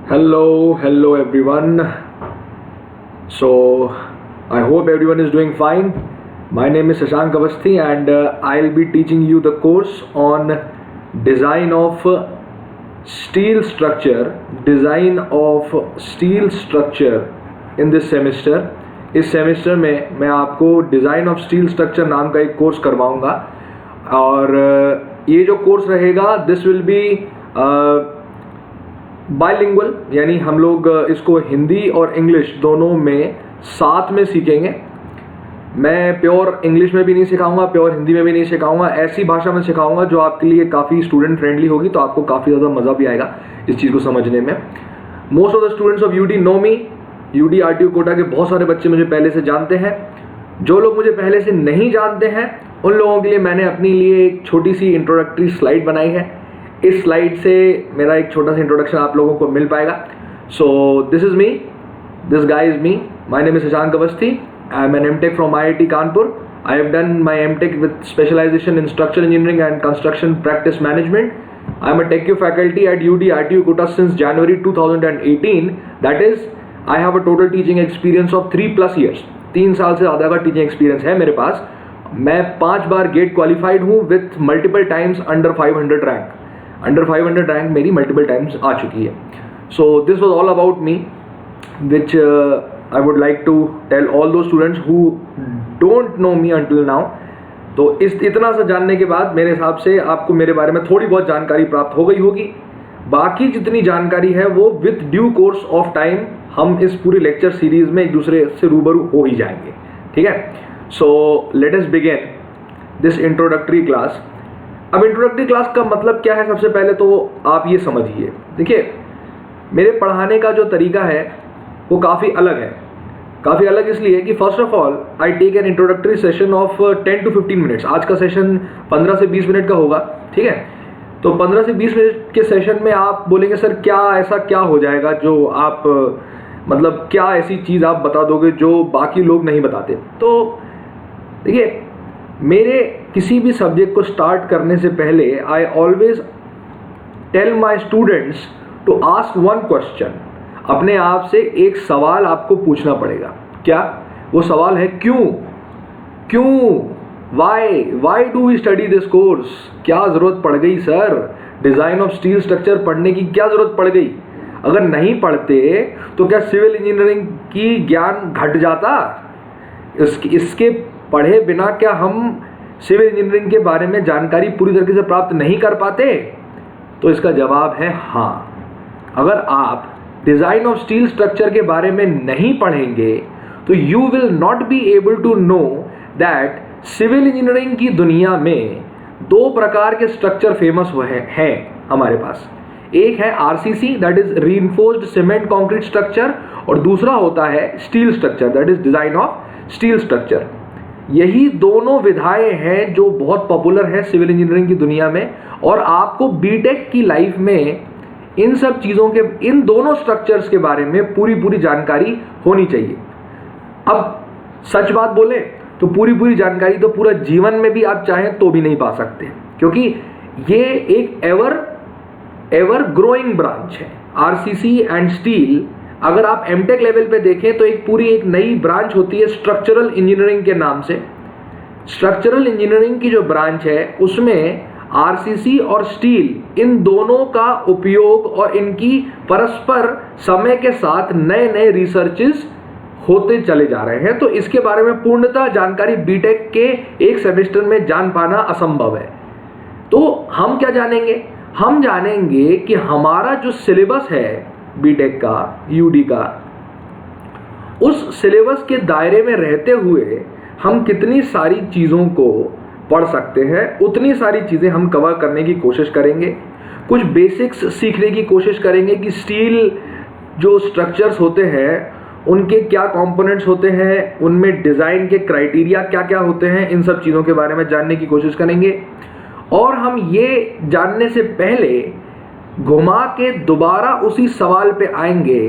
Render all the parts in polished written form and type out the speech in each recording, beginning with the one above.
Hello everyone. So, I hope everyone is doing fine. My name is Shashank Avasthi and I'll be teaching you the course on design of steel structure, in this semester. इस semester में मैं आपको design of steel structure नाम का एक course करवाऊंगा और ये जो कोर्स रहेगा दिस विल बी बाइलिंगुअल, यानी हम लोग इसको हिंदी और इंग्लिश दोनों में साथ में सीखेंगे। मैं प्योर इंग्लिश में भी नहीं सिखाऊंगा, प्योर हिंदी में भी नहीं सिखाऊंगा, ऐसी भाषा में सिखाऊंगा जो आपके लिए काफ़ी स्टूडेंट फ्रेंडली होगी, तो आपको काफ़ी ज़्यादा मज़ा भी आएगा इस चीज़ को समझने में। Most of the students of U D know me. U D R T U Kota के बहुत सारे बच्चे मुझे पहले से जानते हैं। जो लोग मुझे पहले से नहीं जानते हैं उन लोगों के लिए मैंने अपने लिए एक छोटी सी इंट्रोडक्टरी स्लाइड बनाई है। इस स्लाइड से मेरा एक छोटा सा इंट्रोडक्शन आप लोगों को मिल पाएगा। So this is me, this guy is me, my name is Shashank Awasthi. I am an M Tech from IIT Kanpur. I have done my M Tech with specialisation in structural engineering and construction practice management. I am a TechU faculty at UD RTU Kota since January 2018. That is, I have a total teaching experience of 3+ years. 3 साल से ज़्यादा का teaching experience है मेरे पास। मैं 5 बार GATE qualified हूँ with multiple times under 500 rank. Under 500 rank मेरी मल्टीपल टाइम्स आ चुकी है। So this was all about me, which I would like to tell all those students who don't know me until now. तो इतना सा जानने के बाद मेरे हिसाब से आपको मेरे बारे में थोड़ी बहुत जानकारी प्राप्त हो गई होगी। बाकी जितनी जानकारी है वो with due course of time हम इस पूरी लेक्चर सीरीज में एक दूसरे से रूबरू हो ही जाएंगे, ठीक है। So let us begin this introductory class. अब इंट्रोडक्टरी क्लास का मतलब क्या है, सबसे पहले तो आप ये समझिए। देखिए, मेरे पढ़ाने का जो तरीका है वो काफ़ी अलग है। काफ़ी अलग इसलिए कि first of all I take an introductory session of 10 to 15 minutes. आज का सेशन 15 से 20 मिनट का होगा, ठीक है। तो 15 से 20 मिनट के सेशन में आप बोलेंगे सर ऐसा क्या हो जाएगा जो आप मतलब क्या ऐसी चीज़ आप बता दोगे जो बाकी लोग नहीं बताते। तो देखिए, मेरे किसी भी सब्जेक्ट को स्टार्ट करने से पहले I always tell my students to ask one question. अपने आप से एक सवाल आपको पूछना पड़ेगा। क्या वो सवाल है? क्यों why do we study this course? क्या ज़रूरत पड़ गई sir design of steel structure पढ़ने की? क्या ज़रूरत पड़ गई? अगर नहीं पढ़ते तो क्या सिविल इंजीनियरिंग की ज्ञान घट जाता? इसके पढ़े बिना क्या हम सिविल इंजीनियरिंग के बारे में जानकारी पूरी तरीके से प्राप्त नहीं कर पाते? तो इसका जवाब है हाँ। अगर आप डिज़ाइन ऑफ स्टील स्ट्रक्चर के बारे में नहीं पढ़ेंगे तो you will not be able to know that civil engineering की दुनिया में 2 प्रकार के स्ट्रक्चर फेमस हुए हैं हमारे पास। एक है RCC, that is reinforced cement concrete structure, और दूसरा होता है steel structure, that is design of steel structure. यही दोनों विधाएं हैं जो बहुत पॉपुलर है सिविल इंजीनियरिंग की दुनिया में, और आपको बीटेक की लाइफ में इन सब चीज़ों के, इन दोनों स्ट्रक्चर्स के बारे में पूरी जानकारी होनी चाहिए। अब सच बात बोले तो पूरी जानकारी तो पूरा जीवन में भी आप चाहें तो भी नहीं पा सकते, क्योंकि ये एक एवर ग्रोइंग ब्रांच है। आरसीसी एंड स्टील अगर आप एमटेक लेवल पे देखें तो एक नई ब्रांच होती है स्ट्रक्चरल इंजीनियरिंग के नाम से। स्ट्रक्चरल इंजीनियरिंग की जो ब्रांच है उसमें आरसीसी और स्टील, इन दोनों का उपयोग और इनकी परस्पर समय के साथ नए रिसर्चेस होते चले जा रहे हैं। तो इसके बारे में पूर्णतः जानकारी बीटेक के एक सेमेस्टर में जान पाना असंभव है। तो हम क्या जानेंगे? हम जानेंगे कि हमारा जो सिलेबस है बीटेक का, यूडी का, उस सिलेबस के दायरे में रहते हुए हम कितनी सारी चीज़ों को पढ़ सकते हैं। उतनी सारी चीज़ें हम कवर करने की कोशिश करेंगे। कुछ बेसिक्स सीखने की कोशिश करेंगे कि स्टील जो स्ट्रक्चर्स होते हैं उनके क्या कंपोनेंट्स होते हैं, उनमें डिज़ाइन के क्राइटेरिया क्या होते हैं, इन सब चीज़ों के बारे में जानने की कोशिश करेंगे। और हम ये जानने से पहले घुमा के दोबारा उसी सवाल पे आएंगे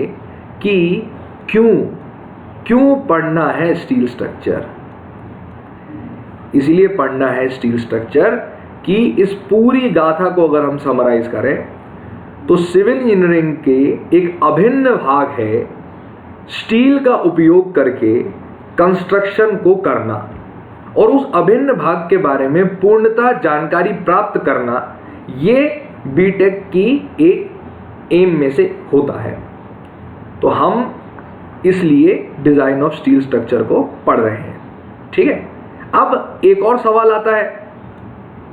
कि क्यों पढ़ना है स्टील स्ट्रक्चर। इसलिए पढ़ना है स्टील स्ट्रक्चर कि इस पूरी गाथा को अगर हम समराइज करें तो सिविल इंजीनियरिंग के एक अभिन्न भाग है स्टील का उपयोग करके कंस्ट्रक्शन को करना, और उस अभिन्न भाग के बारे में पूर्णतः जानकारी प्राप्त करना, ये बीटेक की एक एम में से होता है। तो हम इसलिए डिजाइन ऑफ स्टील स्ट्रक्चर को पढ़ रहे हैं। ठीक है, अब एक और सवाल आता है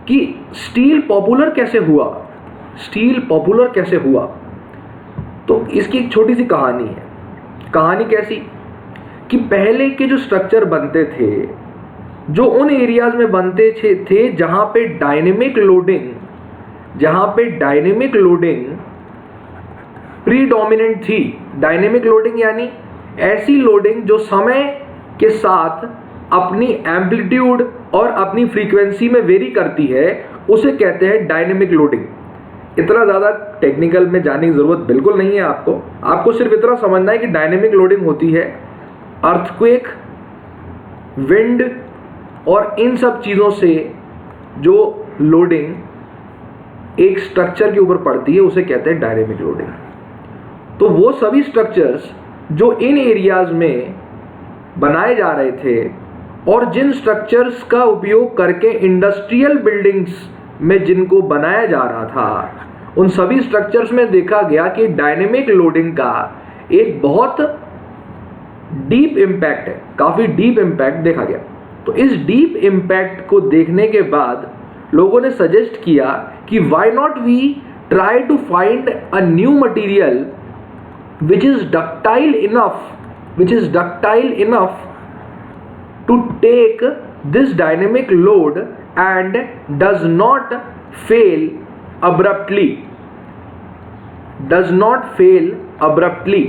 कि स्टील पॉपुलर कैसे हुआ, स्टील पॉपुलर कैसे हुआ। तो इसकी एक छोटी सी कहानी है। कहानी कैसी कि पहले के जो स्ट्रक्चर बनते थे, जो उन एरियाज में बनते थे जहां पे डायनेमिक लोडिंग प्रीडोमिनेंट थी। डायनेमिक लोडिंग यानी ऐसी लोडिंग जो समय के साथ अपनी एम्पलीट्यूड और अपनी फ्रीक्वेंसी में वेरी करती है, उसे कहते हैं डायनेमिक लोडिंग। इतना ज़्यादा टेक्निकल में जाने की ज़रूरत बिल्कुल नहीं है आपको सिर्फ इतना समझना है कि डायनेमिक लोडिंग होती है अर्थक्वेक, विंड और इन सब चीज़ों से जो लोडिंग एक स्ट्रक्चर के ऊपर पड़ती है उसे कहते हैं डायनेमिक लोडिंग। तो वो सभी स्ट्रक्चर्स जो इन एरियाज में बनाए जा रहे थे और जिन स्ट्रक्चर्स का उपयोग करके इंडस्ट्रियल बिल्डिंग्स में जिनको बनाया जा रहा था, उन सभी स्ट्रक्चर्स में देखा गया कि डायनेमिक लोडिंग का एक बहुत डीप इम्पैक्ट है, काफ़ी डीप इम्पैक्ट देखा गया। तो इस डीप इम्पैक्ट को देखने के बाद लोगों ने सजेस्ट किया कि why not we try to find a new material which is ductile enough to take this dynamic load and does not fail abruptly. Abruptly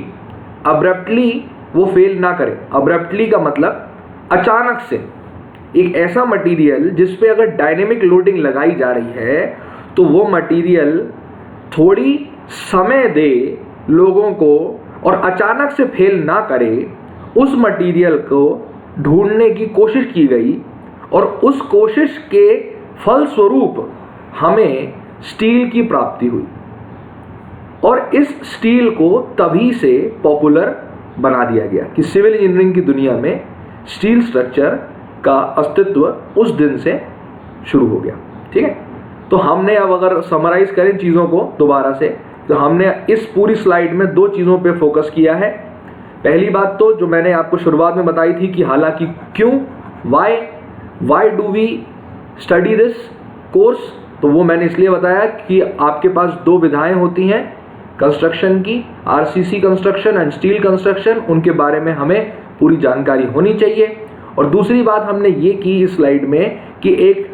वो फेल ना करे। abruptly का मतलब अचानक से। एक ऐसा मटेरियल जिस पे अगर डायनेमिक लोडिंग लगाई जा रही है तो वो मटेरियल थोड़ी समय दे लोगों को और अचानक से फेल ना करे, उस मटेरियल को ढूंढने की कोशिश की गई और उस कोशिश के फलस्वरूप हमें स्टील की प्राप्ति हुई। और इस स्टील को तभी से पॉपुलर बना दिया गया कि सिविल इंजीनियरिंग की दुनिया में स्टील स्ट्रक्चर का अस्तित्व उस दिन से शुरू हो गया। ठीक है, तो हमने अब अगर समराइज करें चीज़ों को दोबारा से, तो हमने इस पूरी स्लाइड में दो चीज़ों पे फोकस किया है। पहली बात तो जो मैंने आपको शुरुआत में बताई थी कि हालांकि क्यों, why do we study this course, तो वो मैंने इसलिए बताया कि आपके पास दो विधाएं होती हैं कंस्ट्रक्शन की, RCC construction and steel construction, उनके बारे में हमें पूरी जानकारी होनी चाहिए। और दूसरी बात हमने ये की इस स्लाइड में कि एक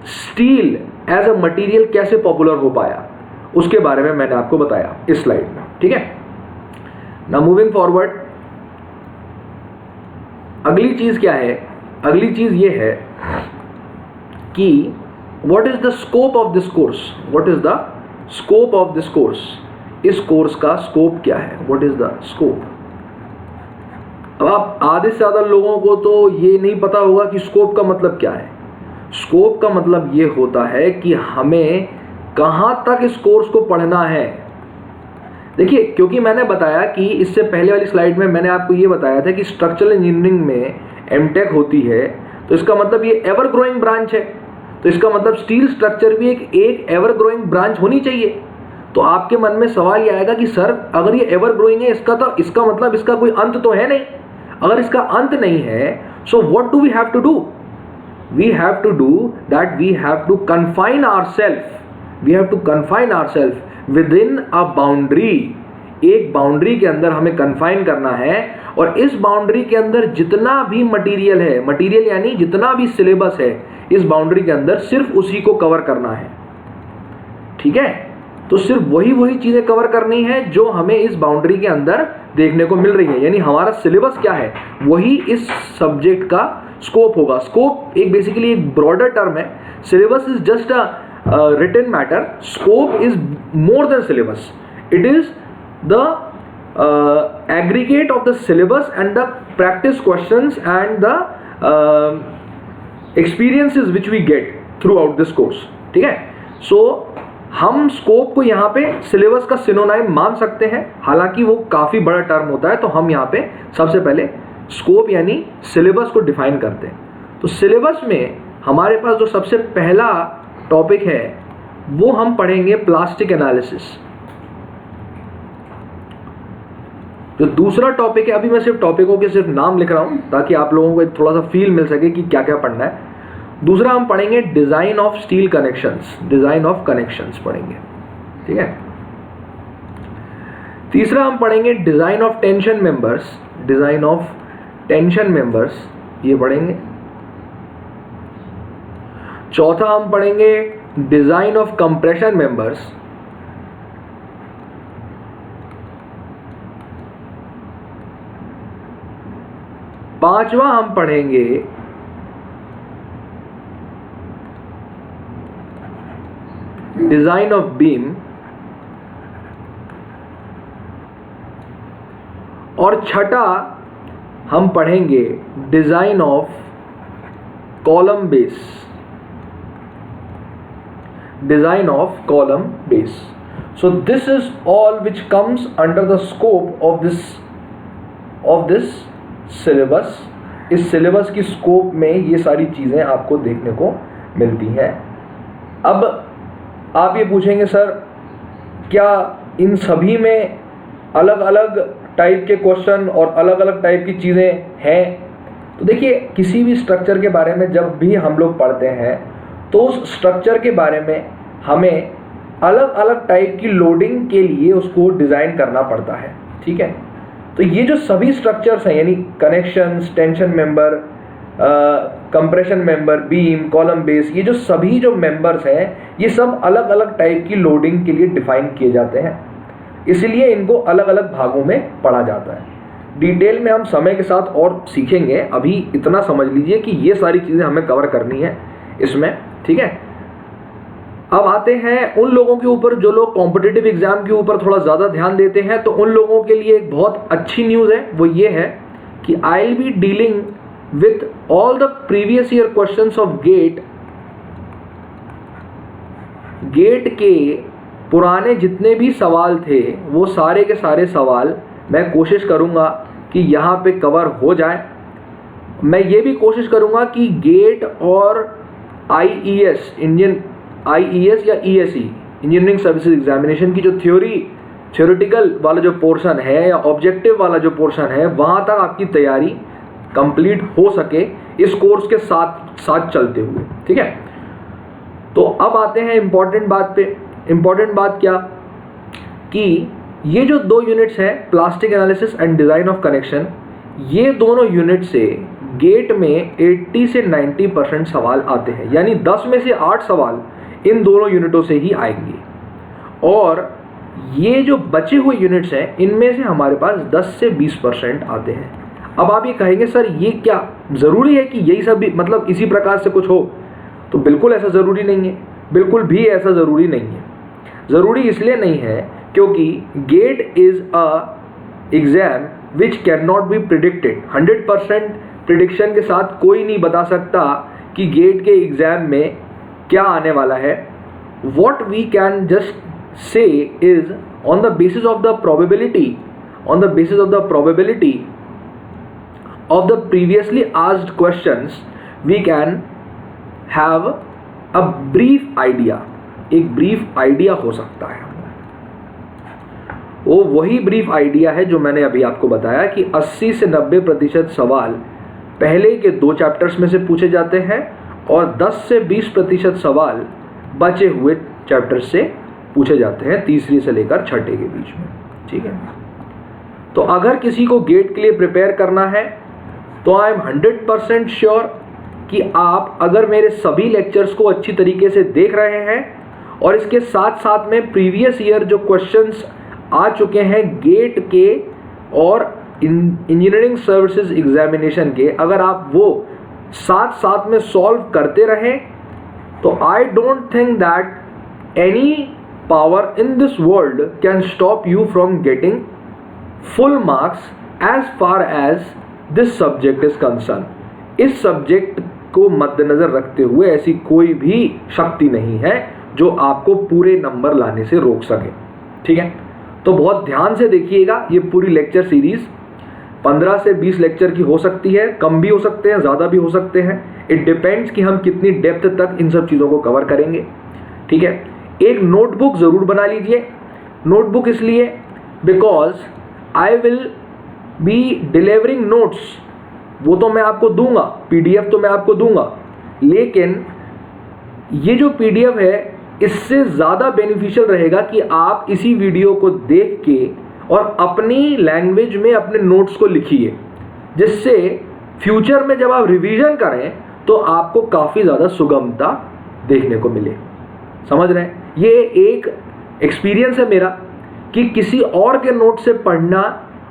स्टील एज अ मटीरियल कैसे पॉपुलर हो पाया, उसके बारे में मैंने आपको बताया इस स्लाइड में। ठीक है, नाउ मूविंग फॉरवर्ड, अगली चीज क्या है? अगली चीज ये है कि what is the scope of this course. What is the scope of this course? इस कोर्स का स्कोप क्या है? What is the scope? अब आप आधे से ज्यादा लोगों को तो ये नहीं पता होगा कि स्कोप का मतलब क्या है। स्कोप का मतलब ये होता है कि हमें कहां तक इस कोर्स को पढ़ना है। देखिए, क्योंकि मैंने बताया कि इससे पहले वाली स्लाइड में मैंने आपको ये बताया था कि स्ट्रक्चरल इंजीनियरिंग में एमटेक होती है, तो इसका मतलब ये एवर ग्रोइंग ब्रांच है। तो इसका मतलब स्टील स्ट्रक्चर भी एक एवर ग्रोइंग ब्रांच होनी चाहिए। तो आपके मन में सवाल ये आएगा कि सर अगर ये एवर ग्रोइंग है, इसका मतलब इसका कोई अंत तो है नहीं। अगर इसका अंत नहीं है, so what do we have to do? We have to do that we have to confine ourselves within a boundary. एक बाउंड्री के अंदर हमें कन्फाइन करना है और इस बाउंड्री के अंदर जितना भी मटेरियल है, मटेरियल यानी जितना भी सिलेबस है, इस बाउंड्री के अंदर सिर्फ उसी को कवर करना है। ठीक है, तो सिर्फ वही चीजें कवर करनी है जो हमें इस बाउंड्री के अंदर देखने को मिल रही है। यानी हमारा सिलेबस क्या है, वही इस सब्जेक्ट का स्कोप होगा। स्कोप एक बेसिकली एक ब्रॉडर टर्म है। Syllabus is just a written matter, scope is more than syllabus. It is the aggregate of the syllabus and the practice questions and the experiences which we get throughout this course. ठीक है, so हम scope को यहाँ पे syllabus का synonym मान सकते हैं, हालांकि वो काफ़ी बड़ा टर्म होता है, तो हम यहाँ पे सबसे पहले स्कोप यानी सिलेबस को डिफाइन करते हैं। तो सिलेबस में हमारे पास जो सबसे पहला टॉपिक है वो हम पढ़ेंगे प्लास्टिक एनालिसिस। जो दूसरा टॉपिक है, अभी मैं सिर्फ टॉपिकों के सिर्फ नाम लिख रहा हूं ताकि आप लोगों को एक थोड़ा सा फील मिल सके कि क्या क्या पढ़ना है। दूसरा हम पढ़ेंगे design of steel connections, design of connections पढ़ेंगे, ठीक है। तीसरा हम पढ़ेंगे design of tension members, design of tension members ये पढ़ेंगे। चौथा हम पढ़ेंगे डिजाइन ऑफ कंप्रेशन मेंबर्स। पांचवा हम पढ़ेंगे डिजाइन ऑफ बीम। और छठा हम पढ़ेंगे design of column base, design of column base. So this is all which comes under the scope of this syllabus. इस सिलेबस की स्कोप में ये सारी चीज़ें आपको देखने को मिलती हैं। अब आप ये पूछेंगे सर क्या इन सभी में अलग अलग टाइप के क्वेश्चन और अलग अलग टाइप की चीज़ें हैं? तो देखिए, किसी भी स्ट्रक्चर के बारे में जब भी हम लोग पढ़ते हैं तो उस स्ट्रक्चर के बारे में हमें अलग अलग टाइप की लोडिंग के लिए उसको डिज़ाइन करना पड़ता है, ठीक है। तो ये जो सभी स्ट्रक्चर्स हैं यानी connections, tension member, compression member, beam, column base, ये जो सभी जो मेंबर्स हैं ये सब अलग अलग टाइप की लोडिंग के लिए डिफाइन किए जाते हैं, इसलिए इनको अलग अलग भागों में पढ़ा जाता है। डिटेल में हम समय के साथ और सीखेंगे, अभी इतना समझ लीजिए कि ये सारी चीज़ें हमें कवर करनी है इसमें, ठीक है। अब आते हैं उन लोगों के ऊपर जो लोग कॉम्पिटिटिव एग्जाम के ऊपर थोड़ा ज़्यादा ध्यान देते हैं। तो उन लोगों के लिए एक बहुत अच्छी न्यूज़ है, वो ये है कि I will be dealing with all the previous year questions of GATE के पुराने जितने भी सवाल थे वो सारे के सारे सवाल मैं कोशिश करूँगा कि यहाँ पे कवर हो जाए। मैं ये भी कोशिश करूँगा कि गेट और IES या ESE इंजीनियरिंग सर्विसेज एग्जामिनेशन की जो थ्योरेटिकल वाला जो पोर्शन है या ऑब्जेक्टिव वाला जो पोर्शन है वहाँ तक आपकी तैयारी कंप्लीट हो सके इस कोर्स के साथ साथ चलते हुए, ठीक है। तो अब आते हैं इम्पॉर्टेंट बात पे। इम्पॉर्टेंट बात क्या कि ये जो दो यूनिट्स हैं plastic analysis and design of connection, ये दोनों यूनिट से गेट में 80 से 90% सवाल आते हैं, यानी 10 में से 8 सवाल इन दोनों यूनिटों से ही आएंगे। और ये जो बचे हुए यूनिट्स हैं इनमें से हमारे पास 10 से 20% आते हैं। अब आप ये कहेंगे सर ये क्या ज़रूरी है कि यही सब भी मतलब इसी प्रकार से कुछ हो? तो बिल्कुल ऐसा ज़रूरी नहीं है, बिल्कुल भी ऐसा ज़रूरी नहीं है। ज़रूरी इसलिए नहीं है क्योंकि GATE is a exam which can not be predicted. 100% prediction के साथ कोई नहीं बता सकता कि गेट के एग्ज़ाम में क्या आने वाला है। What we can just say is on the basis of the probability of the previously asked questions we can have a brief idea। एक brief idea हो सकता है, वो वही brief idea है जो मैंने अभी आपको बताया कि 80 से 90% सवाल पहले के 2 चैप्टर्स में से पूछे जाते हैं और 10 से 20% सवाल बचे हुए चैप्टर से पूछे जाते हैं, तीसरी से लेकर छठे के बीच में, ठीक है। तो अगर किसी को गेट के लिए प्रिपेयर करना है तो आई एम 100% श्योर कि आप अगर मेरे सभी लेक्चर्स को अच्छी तरीके से देख रहे हैं और इसके साथ साथ में प्रीवियस ईयर जो क्वेश्चंस आ चुके हैं गेट के और इंजीनियरिंग सर्विसेज एग्जामिनेशन के, अगर आप वो साथ साथ में सॉल्व करते रहें तो I don't think that any power in this world can stop you from getting full marks as far as this subject is concern. इस सब्जेक्ट को मद्देनजर रखते हुए ऐसी कोई भी शक्ति नहीं है जो आपको पूरे नंबर लाने से रोक सके। ठीक है, तो बहुत ध्यान से देखिएगा। ये पूरी लेक्चर सीरीज 15 से 20 लेक्चर की हो सकती है, कम भी हो सकते हैं, ज़्यादा भी हो सकते हैं। इट डिपेंड्स कि हम कितनी डेप्थ तक इन सब चीज़ों को कवर करेंगे। ठीक है, एक नोटबुक ज़रूर बना लीजिए। नोटबुक इसलिए because I will B delivering notes, वो तो मैं आपको दूंगा, PDF तो मैं आपको दूंगा, लेकिन ये जो PDF है इससे ज़्यादा बेनिफिशियल रहेगा कि आप इसी वीडियो को देख के और अपनी लैंग्वेज में अपने नोट्स को लिखिए, जिससे फ्यूचर में जब आप रिवीजन करें तो आपको काफ़ी ज़्यादा सुगमता देखने को मिले। समझ रहे हैं? ये एक एक्सपीरियंस है मेरा कि किसी और के नोट से पढ़ना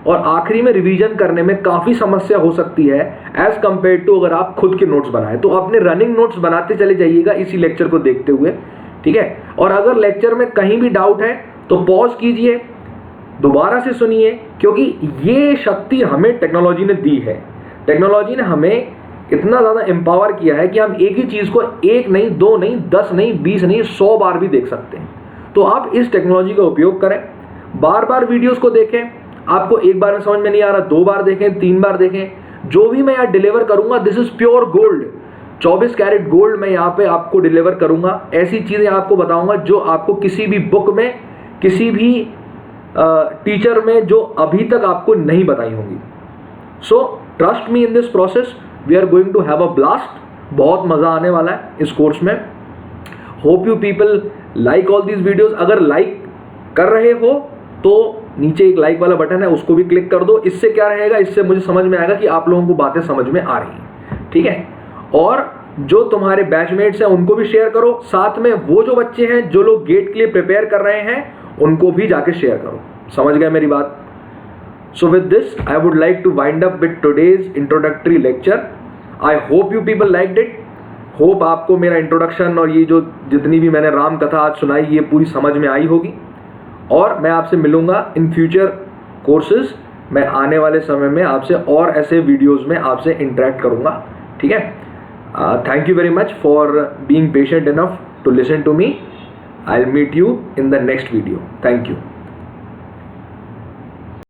और आखिरी में रिवीजन करने में काफ़ी समस्या हो सकती है एज कंपेयर टू अगर आप खुद के नोट्स बनाएं। तो अपने रनिंग नोट्स बनाते चले जाइएगा इसी लेक्चर को देखते हुए। ठीक है, और अगर लेक्चर में कहीं भी डाउट है तो पॉज कीजिए, दोबारा से सुनिए, क्योंकि ये शक्ति हमें टेक्नोलॉजी ने दी है। टेक्नोलॉजी ने हमें इतना ज़्यादा एम्पावर किया है कि हम एक ही चीज़ को 1 नहीं, 2 नहीं, 10 नहीं, 20 नहीं, 100 बार भी देख सकते हैं। तो आप इस टेक्नोलॉजी का उपयोग करें, बार बार वीडियोस को देखें। आपको एक बार में समझ में नहीं आ रहा, 2 बार देखें, 3 बार देखें। जो भी मैं यहाँ डिलीवर करूँगा this is pure gold, 24 carat gold मैं यहाँ पे आपको डिलीवर करूँगा। ऐसी चीज़ें आपको बताऊँगा जो आपको किसी भी बुक में, किसी भी टीचर में जो अभी तक आपको नहीं बताई होंगी। So trust me in this process, we are going to have a blast. बहुत मज़ा आने वाला है इस कोर्स में। Hope you people like all these videos. अगर लाइक कर रहे हो तो नीचे एक लाइक वाला बटन है, उसको भी क्लिक कर दो। इससे क्या रहेगा, इससे मुझे समझ में आएगा कि आप लोगों को बातें समझ में आ रही हैं। ठीक है, और जो तुम्हारे बैचमेट्स हैं उनको भी शेयर करो। साथ में वो जो बच्चे हैं जो लोग गेट के लिए प्रिपेयर कर रहे हैं उनको भी जाके शेयर करो। समझ गए मेरी बात? So with this I would like to wind up with today's introductory lecture. I hope you people liked it. Hope आपको मेरा इंट्रोडक्शन और ये जो जितनी भी मैंने राम कथा आज सुनाई ये पूरी समझ में आई होगी। और मैं आपसे मिलूंगा इन फ्यूचर कोर्सेज। मैं आने वाले समय में आपसे और ऐसे वीडियोस में आपसे इंटरेक्ट करूंगा। ठीक है, thank you very much for being patient enough to listen to me. I will meet you in the next video. Thank you.